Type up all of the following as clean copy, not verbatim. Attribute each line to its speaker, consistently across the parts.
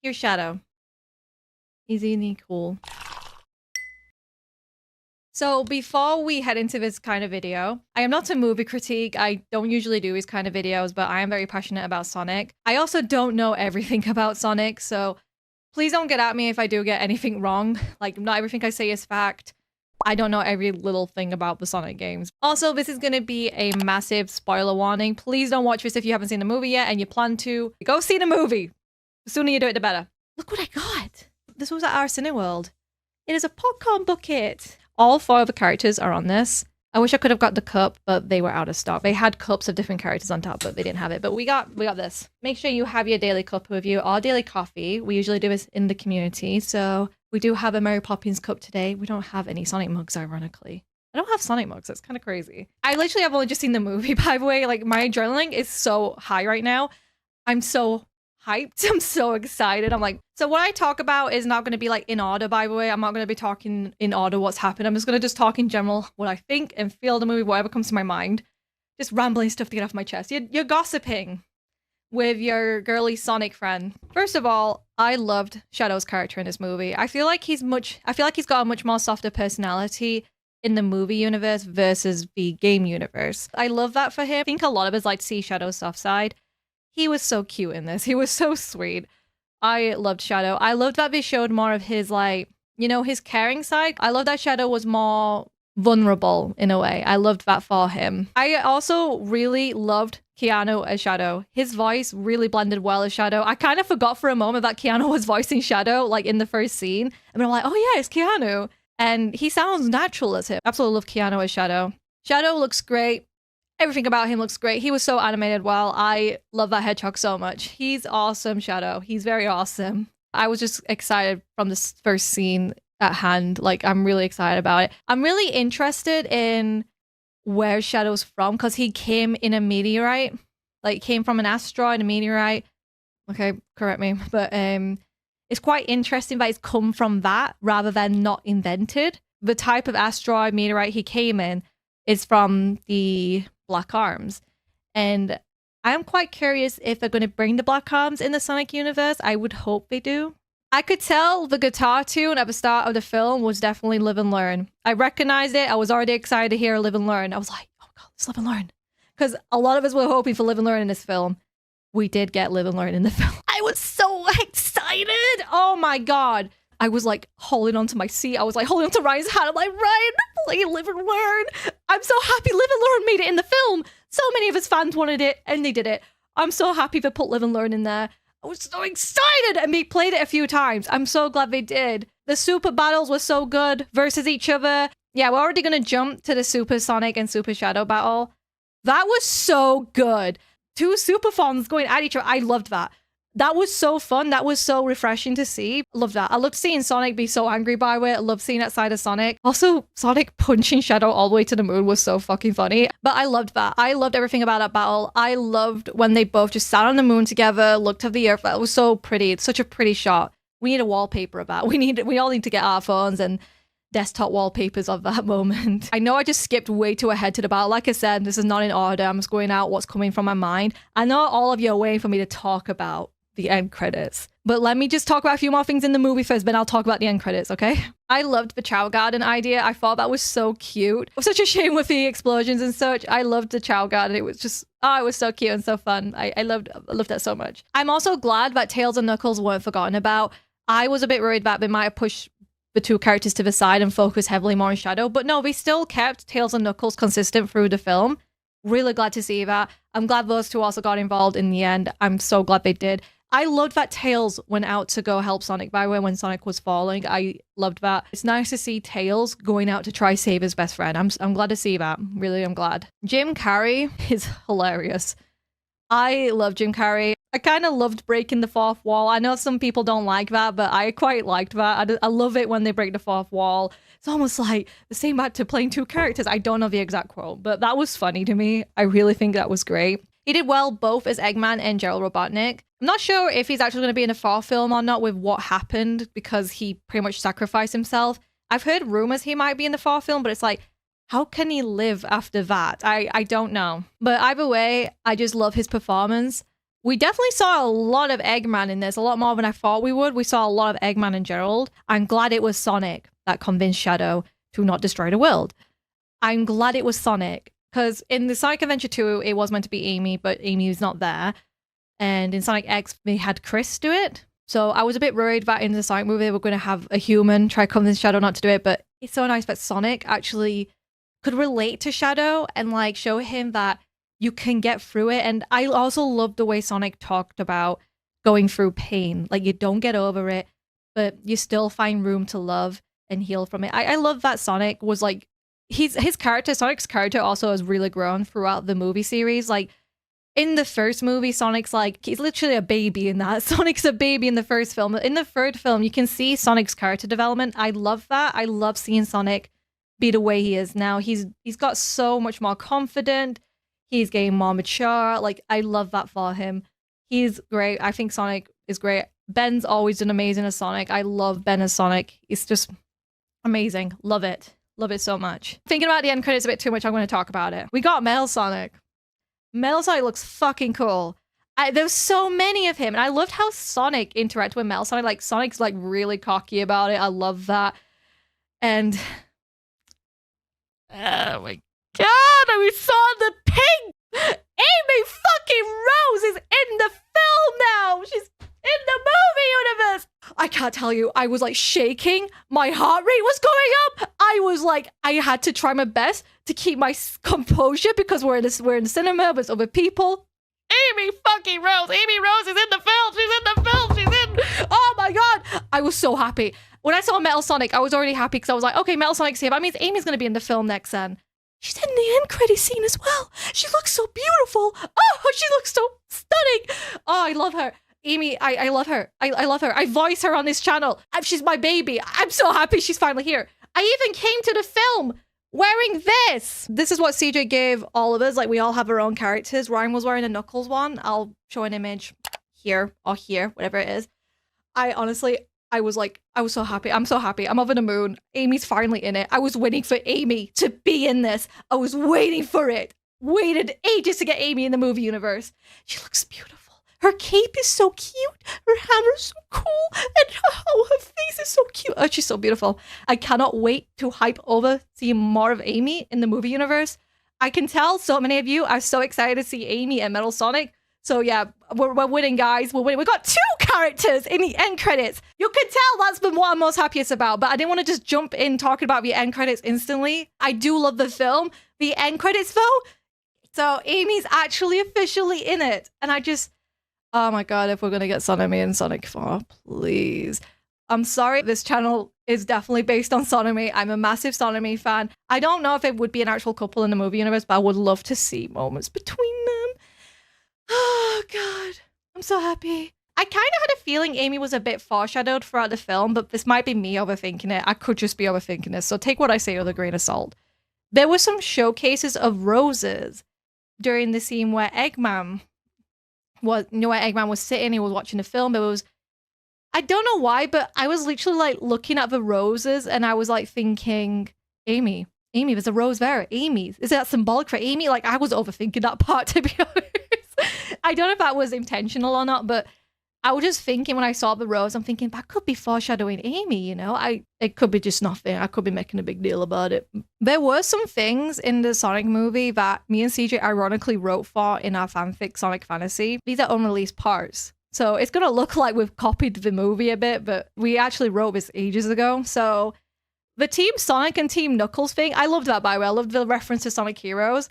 Speaker 1: Here's Shadow. Easy and cool. So before we head into this kind of video, I am not a movie critique. I don't usually do these kind of videos, but I am very passionate about Sonic. I also don't know everything about Sonic, so please don't get at me if I do get anything wrong. Like, not everything I say is fact. I don't know every little thing about the Sonic games. Also, this is going to be a massive spoiler warning. Please don't watch this if you haven't seen the movie yet and you plan to. Go see the movie. The sooner you do it, the better. Look what I got. This was at our Cineworld. It is a popcorn bucket. All 4 of the characters are on this. I wish I could have got the cup, but they were out of stock. They had cups of different characters on top, but they didn't have it. But we got this. Make sure you have your daily cup with you, or daily coffee. We usually do this in the community, so we do have a Mary Poppins cup today. We don't have any Sonic mugs, ironically. I don't have Sonic mugs. That's kind of crazy. I literally have only just seen the movie, by the way. Like, my adrenaline is so high right now. I'm so hyped. I'm so excited. I'm like, so what I talk about is not going to be like in order, by the way. I'm not going to be talking in order what's happened. I'm just going to just talk in general what I think and feel the movie, whatever comes to my mind. Just rambling stuff to get off my chest. You're gossiping with your girly Sonic friend. First of all, I loved Shadow's character in this movie. I feel like he's got a much more softer personality in the movie universe versus the game universe. I love that for him. I think a lot of us like to see Shadow's soft side. He was so cute in this. He was so sweet. I loved Shadow. I loved that they showed more of his, like, you know, his caring side. I love that Shadow was more vulnerable in a way. I loved that for him. I also really loved Keanu as Shadow. His voice really blended well as Shadow. I kind of forgot for a moment that Keanu was voicing Shadow, like in the first scene. And I'm like, oh yeah, it's Keanu. And he sounds natural as him. Absolutely love Keanu as Shadow. Shadow looks great. Everything about him looks great. He was so animated well. I love that hedgehog so much. He's awesome, Shadow. He's very awesome. I was just excited from this first scene at hand. Like, I'm really excited about it. I'm really interested in where Shadow's from because he came in a meteorite. Like, came from an asteroid, a meteorite. Okay, correct me. But it's quite interesting that it's come from that rather than not invented. The type of asteroid, meteorite he came in is from the Black Arms. And I'm quite curious if they're going to bring the Black Arms in the Sonic universe. I would hope they do. I could tell the guitar tune at the start of the film was definitely Live and Learn. I recognized it. I was already excited to hear Live and Learn. I was like, oh god, it's Live and Learn. Because a lot of us were hoping for Live and Learn in this film. We did get Live and Learn in the film. I was so excited. Oh my god. I was like holding onto my seat. I was like holding onto Ryan's hand. I'm like, Ryan, play Live and Learn. I'm so happy Live and Learn made it in the film. So many of his fans wanted it and they did it. I'm so happy they put Live and Learn in there. I was so excited and they played it a few times. I'm so glad they did. The super battles were so good versus each other. Yeah, we're already going to jump to the Super Sonic and Super Shadow battle. That was so good. 2 super forms going at each other. I loved that. That was so fun. That was so refreshing to see. I love that. I loved seeing Sonic be so angry by it. I love seeing that side of Sonic. Also, Sonic punching Shadow all the way to the moon was so fucking funny. But I loved that. I loved everything about that battle. I loved when they both just sat on the moon together, looked at the earth. That was so pretty. It's such a pretty shot. We need a wallpaper of that. We all need to get our phones and desktop wallpapers of that moment. I know I just skipped way too ahead to the battle. Like I said, this is not in order. I'm just going out what's coming from my mind. I know all of you are waiting for me to talk about the end credits. But let me just talk about a few more things in the movie first, then I'll talk about the end credits, okay? I loved the Chow Garden idea. I thought that was so cute. It was such a shame with the explosions and such. I loved the Chow Garden. It was just, oh, it was so cute and so fun. I loved that so much. I'm also glad that Tails and Knuckles weren't forgotten about. I was a bit worried that they might have pushed the 2 characters to the side and focused heavily more on Shadow, but no, they still kept Tails and Knuckles consistent through the film. Really glad to see that. I'm glad those 2 also got involved in the end. I'm so glad they did. I loved that Tails went out to go help Sonic, by the way, when Sonic was falling. I loved that. It's nice to see Tails going out to try save his best friend. I'm glad to see that. Really, I'm glad. Jim Carrey is hilarious. I love Jim Carrey. I kind of loved breaking the 4th wall. I know some people don't like that, but I quite liked that. I love it when they break the 4th wall. It's almost like the same back to playing 2 characters. I don't know the exact quote, but that was funny to me. I really think that was great. He did well both as Eggman and Gerald Robotnik. I'm not sure if he's actually going to be in a 4th film or not with what happened because he pretty much sacrificed himself. I've heard rumors he might be in the 4th film, but it's like, how can he live after that? I don't know. But either way, I just love his performance. We definitely saw a lot of Eggman in this, a lot more than I thought we would. We saw a lot of Eggman and Gerald. I'm glad it was Sonic that convinced Shadow to not destroy the world. I'm glad it was Sonic, because in the Sonic Adventure 2, it was meant to be Amy, but Amy was not there. And in Sonic X, they had Chris do it. So I was a bit worried that in the Sonic movie, they were going to have a human try to convince Shadow not to do it, but it's so nice that Sonic actually could relate to Shadow and like show him that you can get through it. And I also love the way Sonic talked about going through pain. Like, you don't get over it, but you still find room to love and heal from it. I love that Sonic was like, his character, Sonic's character also has really grown throughout the movie series. Like, in the first movie, Sonic's like, he's literally a baby in that. Sonic's a baby in the first film. In the third film, you can see Sonic's character development. I love that. I love seeing Sonic be the way he is now. He's got so much more confident. He's getting more mature. Like, I love that for him. He's great. I think Sonic is great. Ben's always done amazing as Sonic. I love Ben as Sonic. It's just amazing. Love it. Love it so much. Thinking about the end credits a bit too much, I'm going to talk about it. We got Male Sonic. Male Sonic looks fucking cool. There's so many of him, and I loved how Sonic interacted with Male Sonic. Like, Sonic's like really cocky about it. I love that. And oh my god, we saw the pink! Amy fucking Rose is in the film now! She's in the movie universe! I can't tell you, I was like shaking. My heart rate was going up. I was like, I had to try my best to keep my composure because we're in the cinema with other people. Amy fucking Rose! Amy Rose is in the film! She's in the film! She's in! Oh my god! I was so happy. When I saw Metal Sonic, I was already happy because I was like, okay, Metal Sonic's here. That means Amy's going to be in the film next then. She's in the end credit scene as well. She looks so beautiful. Oh, she looks so stunning. Oh, I love her. Amy, I love her. I love her. I voice her on this channel. She's my baby. I'm so happy she's finally here. I even came to the film wearing this. This is what CJ gave all of us. Like, we all have our own characters. Ryan was wearing a Knuckles one. I'll show an image here or here, whatever it is. I was like, I was so happy. I'm so happy. I'm over the moon. Amy's finally in it. I was waiting for Amy to be in this. I was waiting for it. Waited ages to get Amy in the movie universe. She looks beautiful. Her cape is so cute. Her hammer's so cool. And her face is so cute. Oh, she's so beautiful. I cannot wait to hype over seeing more of Amy in the movie universe. I can tell so many of you are so excited to see Amy and Metal Sonic. So yeah, we're winning, guys. We're winning. We got 2 characters in the end credits. You can tell that's been what I'm most happiest about, but I didn't want to just jump in talking about the end credits instantly. I do love the film. The end credits, though. So Amy's actually officially in it. And I just, oh my god, if we're going to get Sonic Me and Sonic 4, please. I'm sorry, this channel is definitely based on Sonomy. I'm a massive Sonomy fan. I don't know if it would be an actual couple in the movie universe, but I would love to see moments between them. Oh god, I'm so happy. I kind of had a feeling Amy was a bit foreshadowed throughout the film, but this might be me overthinking it. I could just be overthinking this, so take what I say with a grain of salt. There were some showcases of roses during the scene where Eggman was, you know, where Eggman was sitting, he was watching the film. There was, I don't know why, but I was literally like looking at the roses and I was like thinking, Amy, there's a rose there. Amy, is that symbolic for Amy? Like, I was overthinking that part, to be honest. I don't know if that was intentional or not, but I was just thinking when I saw the rose, I'm thinking that could be foreshadowing Amy, you know? It could be just nothing. I could be making a big deal about it. There were some things in the Sonic movie that me and CJ ironically wrote for in our fanfic Sonic Fantasy. These are unreleased parts. So it's going to look like we've copied the movie a bit, but we actually wrote this ages ago. So the Team Sonic and Team Knuckles thing, I loved that, by the way. I loved the reference to Sonic Heroes.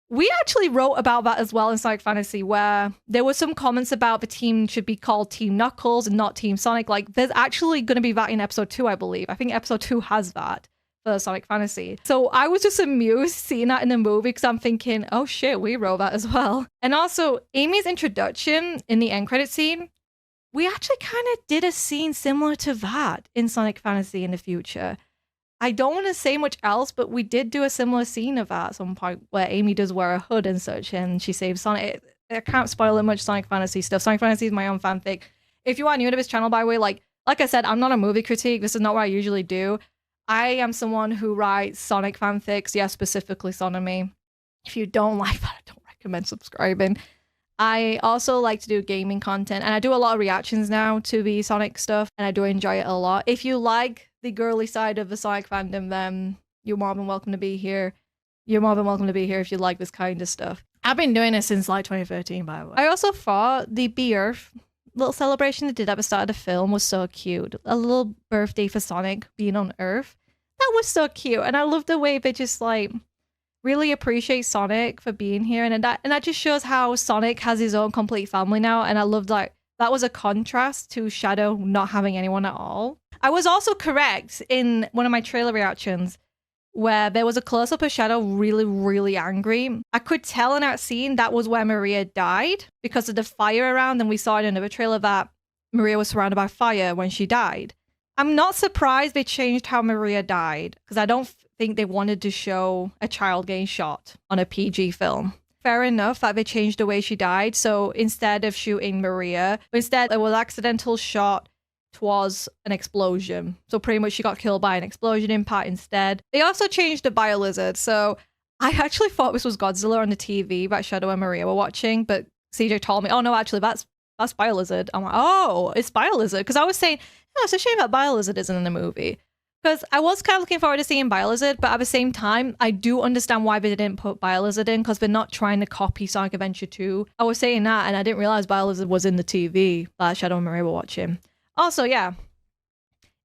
Speaker 1: We actually wrote about that as well in Sonic Fantasy, where there were some comments about the team should be called Team Knuckles and not Team Sonic. Like, there's actually going to be that in episode 2, I believe. I think episode 2 has that for Sonic Fantasy. So I was just amused seeing that in the movie because I'm thinking, oh shit, we wrote that as well. And also, Amy's introduction in the end credit scene, we actually kind of did a scene similar to that in Sonic Fantasy in the future. I don't want to say much else, but we did do a similar scene of that at some point where Amy does wear a hood and such, and she saves Sonic. I can't spoil it much Sonic Fantasy stuff. Sonic Fantasy is my own fanfic. If you are new to this channel, by the way, like I said, I'm not a movie critique. This is not what I usually do. I am someone who writes Sonic fanfics, yeah, specifically Sonomy. If you don't like that, I don't recommend subscribing. I also like to do gaming content, and I do a lot of reactions now to the Sonic stuff, and I do enjoy it a lot. If you like the girly side of the Sonic fandom, then you're more than welcome to be here. You're more than welcome to be here if you like this kind of stuff. I've been doing it since like 2013, by the way. I also thought the Be Earth little celebration they did at the start of the film was so cute. A little birthday for Sonic being on Earth. That was so cute, and I love the way they just like really appreciate Sonic for being here, and that just shows how Sonic has his own complete family now. And I loved like that was a contrast to Shadow not having anyone at all. I was also correct in one of my trailer reactions where there was a close-up of Shadow really, really angry. I could tell in that scene that was where Maria died because of the fire around, and we saw in another trailer that Maria was surrounded by fire when she died. I'm not surprised they changed how Maria died because I don't think they wanted to show a child getting shot on a PG film. Fair enough that they changed the way she died. So instead of shooting Maria, instead it was an accidental shot towards an explosion. So pretty much she got killed by an explosion impact instead. They also changed the Biolizard. So I actually thought this was Godzilla on the TV that Shadow and Maria were watching, but CJ told me, oh no, actually that's Biolizard. I'm like, oh, it's Biolizard. Because I was saying, oh, it's a shame that Biolizard isn't in the movie. Because I was kind of looking forward to seeing Biolizard, but at the same time, I do understand why they didn't put Biolizard in, because they're not trying to copy Sonic Adventure 2. I was saying that, and I didn't realize Biolizard was in the TV that Shadow and Maria were watching. Also, yeah,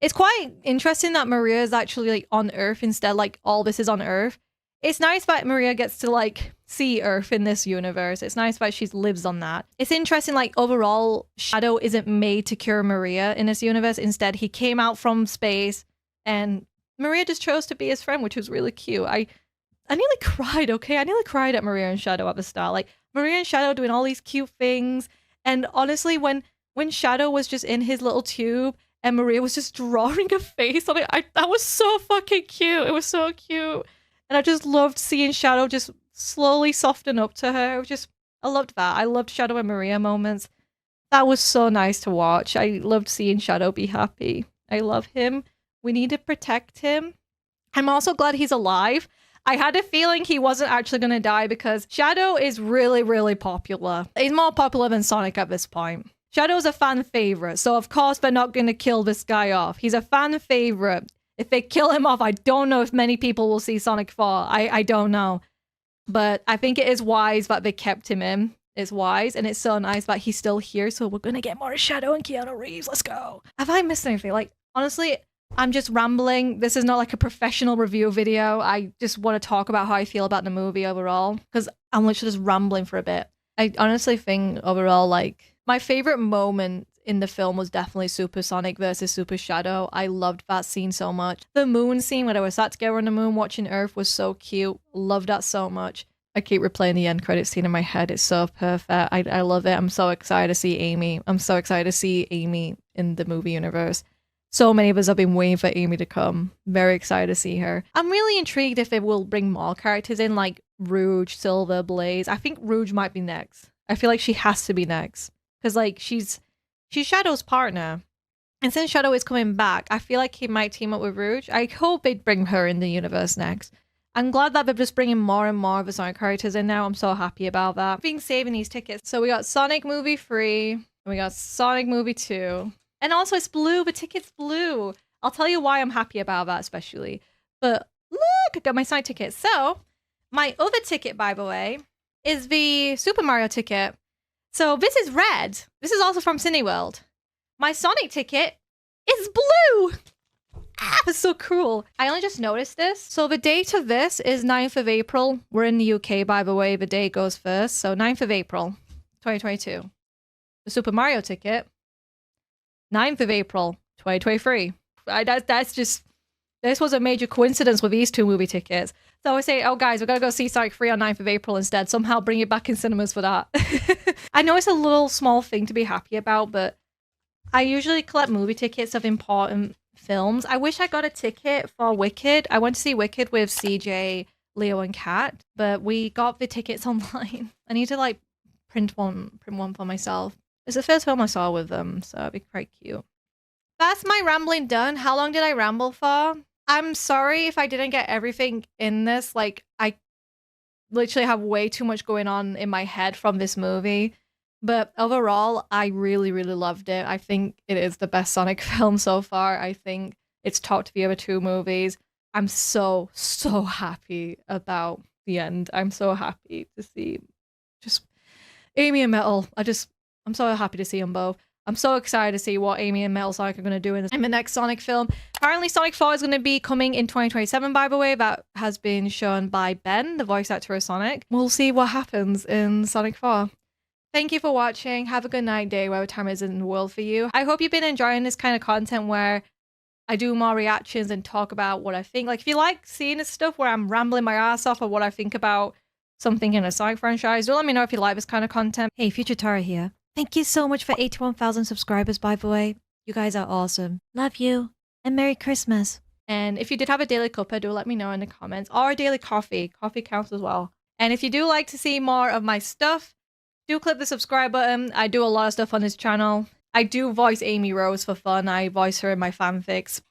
Speaker 1: it's quite interesting that Maria is actually like on Earth instead, like all this is on Earth. It's nice that Maria gets to like see Earth in this universe. It's nice that she lives on that. It's interesting, like overall, Shadow isn't made to cure Maria in this universe. Instead, he came out from space and Maria just chose to be his friend, which was really cute. I nearly cried, okay? I nearly cried at Maria and Shadow at the start. Like Maria and Shadow doing all these cute things. And honestly, when Shadow was just in his little tube and Maria was just drawing a face on it, that was so fucking cute. It was so cute. And I just loved seeing Shadow just slowly soften up to her. It was just, I loved that. I loved Shadow and Maria moments. That was so nice to watch. I loved seeing Shadow be happy. I love him. We need to protect him. I'm also glad he's alive. I had a feeling he wasn't actually going to die because Shadow is really, really popular. He's more popular than Sonic at this point. Shadow's a fan favorite, so of course they're not going to kill this guy off. He's a fan favorite. If they kill him off, I don't know if many people will see Sonic fall. I don't know. But I think it is wise that they kept him in. It's wise, and it's so nice that he's still here, so we're going to get more Shadow and Keanu Reeves. Let's go. Have I missed anything? Like, honestly, I'm just rambling. This is not like a professional review video. I just want to talk about how I feel about the movie overall, because I'm literally just rambling for a bit. I honestly think overall, like, my favorite moment in the film was definitely Super Sonic versus Super Shadow. I loved that scene so much. The moon scene where they were sat together on the moon watching Earth was so cute. Loved that so much. I keep replaying the end credits scene in my head. It's so perfect. I love it. I'm so excited to see Amy. I'm so excited to see Amy in the movie universe. So many of us have been waiting for Amy to come. Very excited to see her. I'm really intrigued if they will bring more characters in, like Rouge, Silver, Blaze. I think Rouge might be next. I feel like she has to be next. Because, like, she's Shadow's partner. And since Shadow is coming back, I feel like he might team up with Rouge. I hope they'd bring her in the universe next. I'm glad that they're just bringing more and more of the Sonic characters in now. I'm so happy about that. Being saving these tickets. So we got Sonic Movie 3, and we got Sonic Movie 2. And also it's blue, the ticket's blue. I'll tell you why I'm happy about that especially. But look, I got my Sonic ticket. So my other ticket, by the way, is the Super Mario ticket. So this is red. This is also from Cineworld. My Sonic ticket is blue. Ah, that's so cool. I only just noticed this. So the date of this is 9th of April. We're in the UK, by the way. The day goes first. So 9th of April, 2022. The Super Mario ticket, 9th of April, 2023. That's just... This was a major coincidence with these two movie tickets. So I was saying, oh guys, we're gonna go see Sonic 3 on 9th of April instead. Somehow bring it back in cinemas for that. I know it's a little small thing to be happy about, but I usually collect movie tickets of important films. I wish I got a ticket for Wicked. I went to see Wicked with CJ, Leo, and Kat, but we got the tickets online. I need to like print one for myself. It's the first film I saw with them, so it'd be quite cute. That's my rambling done. How long did I ramble for? I'm sorry if I didn't get everything in this. Like, literally have way too much going on in my head from this movie. But overall, I really, really loved it. I think it is the best Sonic film so far. I think it's topped the other two movies. I'm so, so happy about the end. I'm so happy to see just Amy and Metal. I'm so happy to see them both. I'm so excited to see what Amy and Metal Sonic are going to do in the next Sonic film. Apparently, Sonic 4 is going to be coming in 2027, by the way. That has been shown by Ben, the voice actor of Sonic. We'll see what happens in Sonic 4. Thank you for watching. Have a good night, day, whatever time it is in the world for you. I hope you've been enjoying this kind of content where I do more reactions and talk about what I think. Like, if you like seeing this stuff where I'm rambling my ass off of what I think about something in a Sonic franchise, do let me know if you like this kind of content. Hey, Future Tara here. Thank you so much for 81,000 subscribers, by the way. You guys are awesome. Love you. And Merry Christmas. And if you did have a daily cuppa, do let me know in the comments. Or a daily coffee. Coffee counts as well. And if you do like to see more of my stuff, do click the subscribe button. I do a lot of stuff on this channel. I do voice Amy Rose for fun. I voice her in my fanfics.